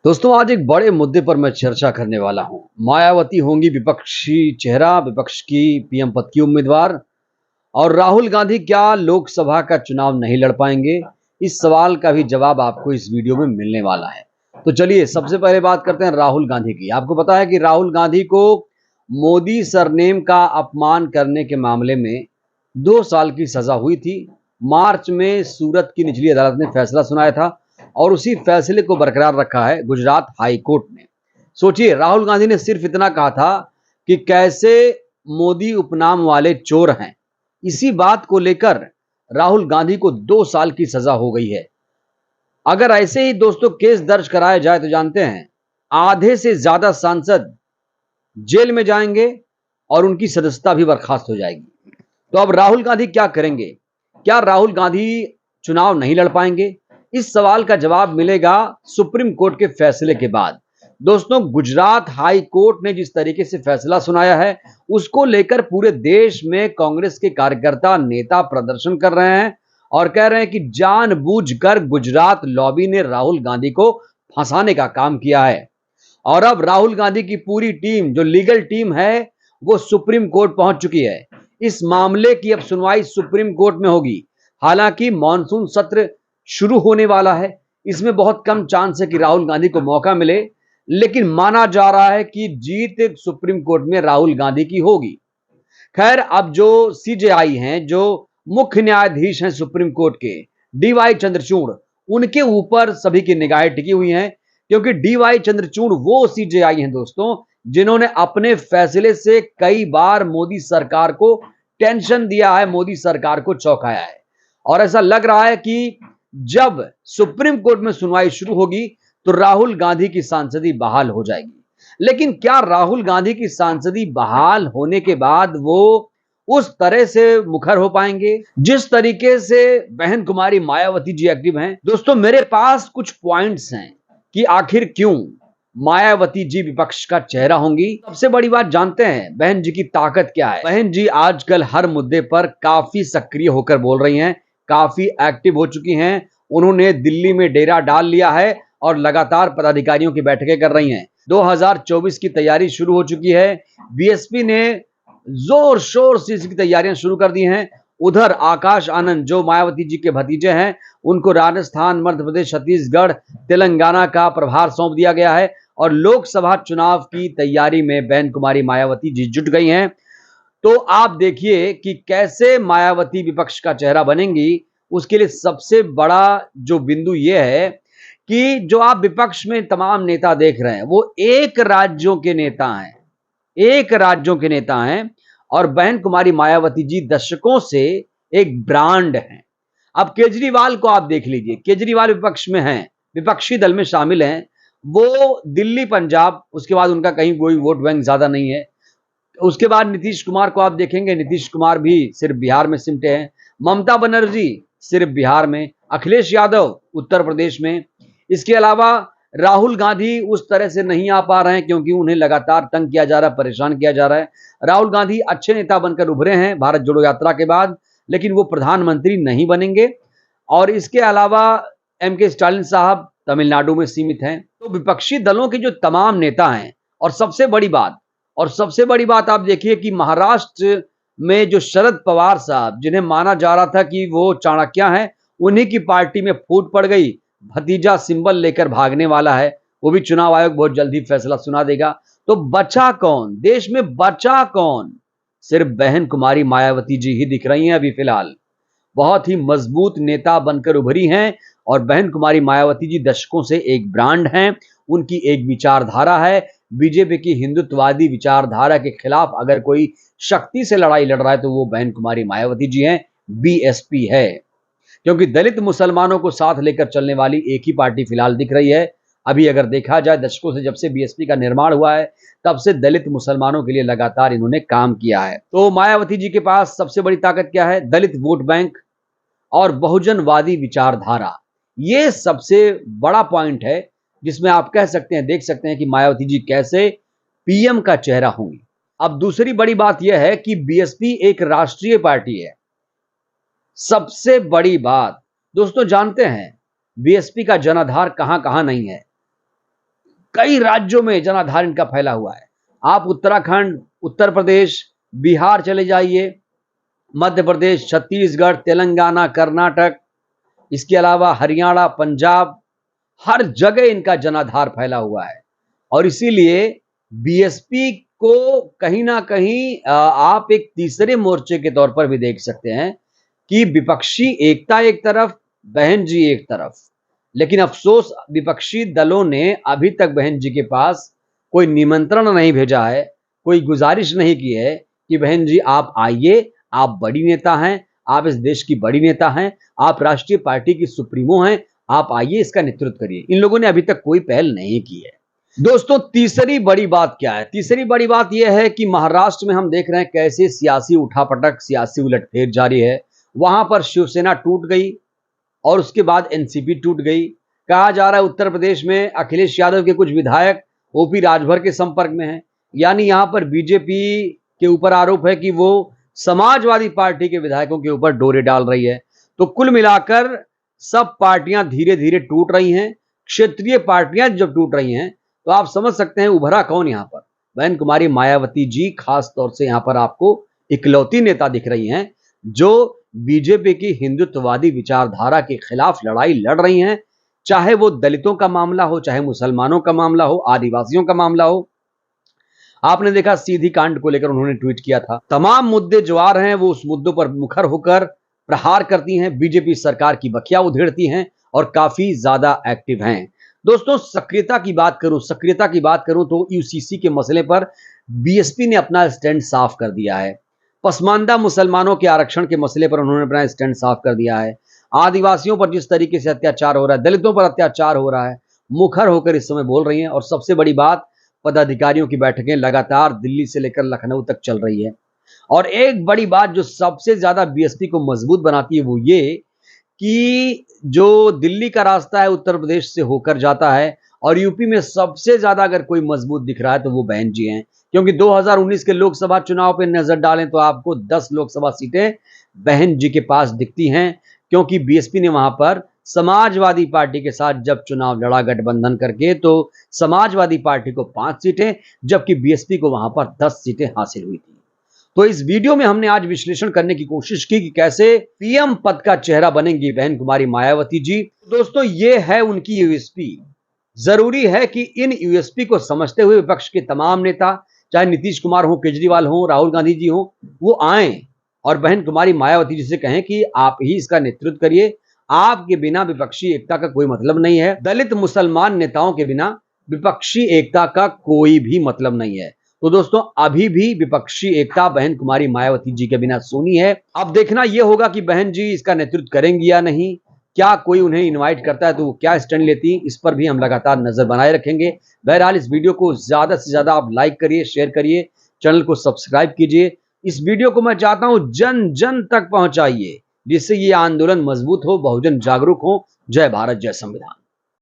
दोस्तों आज एक बड़े मुद्दे पर मैं चर्चा करने वाला हूं। मायावती होंगी विपक्षी चेहरा, विपक्ष की पीएम पद की उम्मीदवार। और राहुल गांधी क्या लोकसभा का चुनाव नहीं लड़ पाएंगे? इस सवाल का भी जवाब आपको इस वीडियो में मिलने वाला है। तो चलिए सबसे पहले बात करते हैं राहुल गांधी की। आपको पता है कि राहुल गांधी को मोदी सरनेम का अपमान करने के मामले में 2 साल की सजा हुई थी। मार्च में सूरत की निचली अदालत ने फैसला सुनाया था और उसी फैसले को बरकरार रखा है गुजरात हाई कोर्ट ने। सोचिए, राहुल गांधी ने सिर्फ इतना कहा था कि कैसे मोदी उपनाम वाले चोर हैं। इसी बात को लेकर राहुल गांधी को 2 साल की सजा हो गई है। अगर ऐसे ही दोस्तों केस दर्ज कराया जाए तो जानते हैं आधे से ज्यादा सांसद जेल में जाएंगे और उनकी सदस्यता भी बर्खास्त हो जाएगी। तो अब राहुल गांधी क्या करेंगे? क्या राहुल गांधी चुनाव नहीं लड़ पाएंगे? इस सवाल का जवाब मिलेगा सुप्रीम कोर्ट के फैसले के बाद। दोस्तों, गुजरात हाई कोर्ट ने जिस तरीके से फैसला सुनाया है उसको लेकर पूरे देश में कांग्रेस के कार्यकर्ता नेता प्रदर्शन कर रहे हैं और कह रहे हैं कि जानबूझकर गुजरात लॉबी ने राहुल गांधी को फंसाने का काम किया है। और अब राहुल गांधी की पूरी टीम, जो लीगल टीम है, वो सुप्रीम कोर्ट पहुंच चुकी है। इस मामले की अब सुनवाई सुप्रीम कोर्ट में होगी। हालांकि मॉनसून सत्र शुरू होने वाला है, इसमें बहुत कम चांस है कि राहुल गांधी को मौका मिले, लेकिन माना जा रहा है कि जीत सुप्रीम कोर्ट में राहुल गांधी की होगी। खैर, अब जो सीजेआई हैं, जो मुख्य न्यायाधीश हैं सुप्रीम कोर्ट के, डीवाई चंद्रचूड़, उनके ऊपर सभी की निगाहें टिकी हुई हैं, क्योंकि डीवाई चंद्रचूड़ वो सीजेआई हैं दोस्तों जिन्होंने अपने फैसले से कई बार मोदी सरकार को टेंशन दिया है, मोदी सरकार को चौंकाया है। और ऐसा लग रहा है कि जब सुप्रीम कोर्ट में सुनवाई शुरू होगी तो राहुल गांधी की सांसदी बहाल हो जाएगी। लेकिन क्या राहुल गांधी की सांसदी बहाल होने के बाद वो उस तरह से मुखर हो पाएंगे जिस तरीके से बहन कुमारी मायावती जी एक्टिव हैं? दोस्तों, मेरे पास कुछ पॉइंट्स हैं कि आखिर क्यों मायावती जी विपक्ष का चेहरा होंगी। सबसे बड़ी बात जानते हैं बहन जी की ताकत क्या है। बहन जी आजकल हर मुद्दे पर काफी सक्रिय होकर बोल रही हैं, काफी एक्टिव हो चुकी हैं। उन्होंने दिल्ली में डेरा डाल लिया है और लगातार पदाधिकारियों की बैठकें कर रही हैं। 2024 की तैयारी शुरू हो चुकी है। बीएसपी ने जोर शोर से इसकी तैयारियां शुरू कर दी हैं। उधर आकाश आनंद, जो मायावती जी के भतीजे हैं, उनको राजस्थान, मध्य प्रदेश, छत्तीसगढ़, तेलंगाना का प्रभार सौंप दिया गया है और लोकसभा चुनाव की तैयारी में बहन कुमारी मायावती जी जुट गई हैं। तो आप देखिए कि कैसे मायावती विपक्ष का चेहरा बनेंगी। उसके लिए सबसे बड़ा जो बिंदु यह है कि जो आप विपक्ष में तमाम नेता देख रहे हैं वो एक राज्यों के नेता हैं, एक राज्यों के नेता हैं। और बहन कुमारी मायावती जी दशकों से एक ब्रांड हैं। अब केजरीवाल को आप देख लीजिए, केजरीवाल विपक्ष में हैं, विपक्षी दल में शामिल हैं। वो दिल्ली, पंजाब, उसके बाद उनका कहीं कोई वोट बैंक ज्यादा नहीं है। उसके बाद नीतीश कुमार को आप देखेंगे, नीतीश कुमार भी सिर्फ बिहार में सिमटे हैं। ममता बनर्जी सिर्फ बिहार में, अखिलेश यादव उत्तर प्रदेश में। इसके अलावा राहुल गांधी उस तरह से नहीं आ पा रहे हैं क्योंकि उन्हें लगातार तंग किया जा रहा है, परेशान किया जा रहा है। राहुल गांधी अच्छे नेता बनकर उभरे हैं भारत जोड़ो यात्रा के बाद, लेकिन वो प्रधानमंत्री नहीं बनेंगे। और इसके अलावा एमके स्टालिन साहब तमिलनाडु में सीमित हैं। तो विपक्षी दलों के जो तमाम नेता हैं, और सबसे बड़ी बात आप देखिए कि महाराष्ट्र में जो शरद पवार साहब, जिन्हें माना जा रहा था कि वो चाणक्य हैं, उन्हीं की पार्टी में फूट पड़ गई। भतीजा सिंबल लेकर भागने वाला है, वो भी चुनाव आयोग बहुत जल्दी फैसला सुना देगा। तो बचा कौन देश में? बचा कौन? सिर्फ बहन कुमारी मायावती जी ही दिख रही हैं अभी फिलहाल। बहुत ही मजबूत नेता बनकर उभरी हैं और बहन कुमारी मायावती जी दशकों से एक ब्रांड हैं। उनकी एक विचारधारा है। बीजेपी की हिंदुत्ववादी विचारधारा के खिलाफ अगर कोई शक्ति से लड़ाई लड़ रहा है तो वो बहन कुमारी मायावती जी हैं, बीएसपी है। क्योंकि दलित मुसलमानों को साथ लेकर चलने वाली एक ही पार्टी फिलहाल दिख रही है। अभी अगर देखा जाए, दशकों से जब से बीएसपी का निर्माण हुआ है तब से दलित मुसलमानों के लिए लगातार इन्होंने काम किया है। तो मायावती जी के पास सबसे बड़ी ताकत क्या है? दलित वोट बैंक और बहुजनवादी विचारधारा। ये सबसे बड़ा पॉइंट है जिसमें आप कह सकते हैं, देख सकते हैं कि मायावती जी कैसे पीएम का चेहरा होंगी। अब दूसरी बड़ी बात यह है कि बीएसपी एक राष्ट्रीय पार्टी है। सबसे बड़ी बात दोस्तों, जानते हैं बीएसपी का जनाधार कहां कहां नहीं है। कई राज्यों में जनाधार इनका फैला हुआ है। आप उत्तराखंड, उत्तर प्रदेश, बिहार चले जाइए, मध्य प्रदेश, छत्तीसगढ़, तेलंगाना, कर्नाटक, इसके अलावा हरियाणा, पंजाब, हर जगह इनका जनाधार फैला हुआ है। और इसीलिए बीएसपी को कहीं ना कहीं आप एक तीसरे मोर्चे के तौर पर भी देख सकते हैं कि विपक्षी एकता एक तरफ, बहन जी एक तरफ। लेकिन अफसोस विपक्षी दलों ने अभी तक बहन जी के पास कोई निमंत्रण नहीं भेजा है, कोई गुजारिश नहीं की है कि बहन जी आप आइए, आप बड़ी नेता हैं, आप इस देश की बड़ी नेता हैं, आप राष्ट्रीय पार्टी की सुप्रीमो हैं, आप आइए इसका नेतृत्व करिए। इन लोगों ने अभी तक कोई पहल नहीं की है। दोस्तों, तीसरी बड़ी बात क्या है? तीसरी बड़ी बात यह है कि महाराष्ट्र में हम देख रहे हैं कैसे सियासी उठापटक, सियासी उलटफेर जारी है। वहां पर शिवसेना टूट गई और उसके बाद एनसीपी टूट गई। कहा जा रहा है उत्तर प्रदेश में अखिलेश यादव के कुछ विधायक ओपी राजभर के संपर्क में हैं। यानी यहां पर बीजेपी के ऊपर आरोप है कि वो समाजवादी पार्टी के विधायकों के ऊपर डोरे डाल रही है। तो कुल मिलाकर सब पार्टियां धीरे धीरे टूट रही हैं। क्षेत्रीय पार्टियां जब टूट रही हैं तो आप समझ सकते हैं उभरा कौन यहां पर। बहन कुमारी मायावती जी खास तौर से यहां पर आपको इकलौती नेता दिख रही हैं जो बीजेपी की हिंदुत्ववादी विचारधारा के खिलाफ लड़ाई लड़ रही हैं। चाहे वो दलितों का मामला हो, चाहे मुसलमानों का मामला हो, आदिवासियों का मामला हो। आपने देखा सीधी कांड को लेकर उन्होंने ट्वीट किया था। तमाम मुद्दे जो आ रहे हैं वो उस मुद्दों पर मुखर होकर प्रहार करती हैं, बीजेपी सरकार की बखिया उधेड़ती हैं और काफी ज्यादा एक्टिव हैं। दोस्तों, सक्रियता की बात करूं तो यूसीसी के मसले पर बीएसपी ने अपना स्टैंड साफ कर दिया है। पसमानदा मुसलमानों के आरक्षण के मसले पर उन्होंने अपना स्टैंड साफ कर दिया है। आदिवासियों पर जिस तरीके से अत्याचार हो रहा है, दलितों पर अत्याचार हो रहा है, मुखर होकर इस समय बोल रही हैं। और सबसे बड़ी बात, पदाधिकारियों की बैठकें लगातार दिल्ली से लेकर लखनऊ तक चल रही है। और एक बड़ी बात जो सबसे ज्यादा बीएसपी को मजबूत बनाती है वो ये कि जो दिल्ली का रास्ता है उत्तर प्रदेश से होकर जाता है और यूपी में सबसे ज्यादा अगर कोई मजबूत दिख रहा है तो वो बहन जी हैं। क्योंकि 2019 के लोकसभा चुनाव पे नजर डालें तो आपको 10 लोकसभा सीटें बहन जी के पास दिखती हैं। क्योंकि बीएसपी ने वहां पर समाजवादी पार्टी के साथ जब चुनाव लड़ा गठबंधन करके तो समाजवादी पार्टी को 5 सीटें जबकि बीएसपी को वहां पर 10 सीटें हासिल हुई थी। तो इस वीडियो में हमने आज विश्लेषण करने की कोशिश की कि कैसे पीएम पद का चेहरा बनेंगी बहन कुमारी मायावती जी। दोस्तों, ये है उनकी यूएसपी। जरूरी है कि इन यूएसपी को समझते हुए विपक्ष के तमाम नेता, चाहे नीतीश कुमार हो, केजरीवाल हो, राहुल गांधी जी हो, वो आए और बहन कुमारी मायावती जी से कहें कि आप ही इसका नेतृत्व करिए। आपके बिना विपक्षी एकता का कोई मतलब नहीं है। दलित मुसलमान नेताओं के बिना विपक्षी एकता का कोई भी मतलब नहीं है। तो दोस्तों, अभी भी विपक्षी एकता बहन कुमारी मायावती जी के बिना सूनी है। अब देखना यह होगा कि बहन जी इसका नेतृत्व करेंगी या नहीं। क्या कोई उन्हें इनवाइट करता है तो वो क्या स्टैंड लेती, इस पर भी हम लगातार नजर बनाए रखेंगे। बहरहाल इस वीडियो को ज्यादा से ज्यादा आप लाइक करिए, शेयर करिए, चैनल को सब्सक्राइब कीजिए। इस वीडियो को मैं चाहता हूं जन जन तक पहुंचाइए जिससे ये आंदोलन मजबूत हो, बहुजन जागरूक हो। जय भारत, जय संविधान।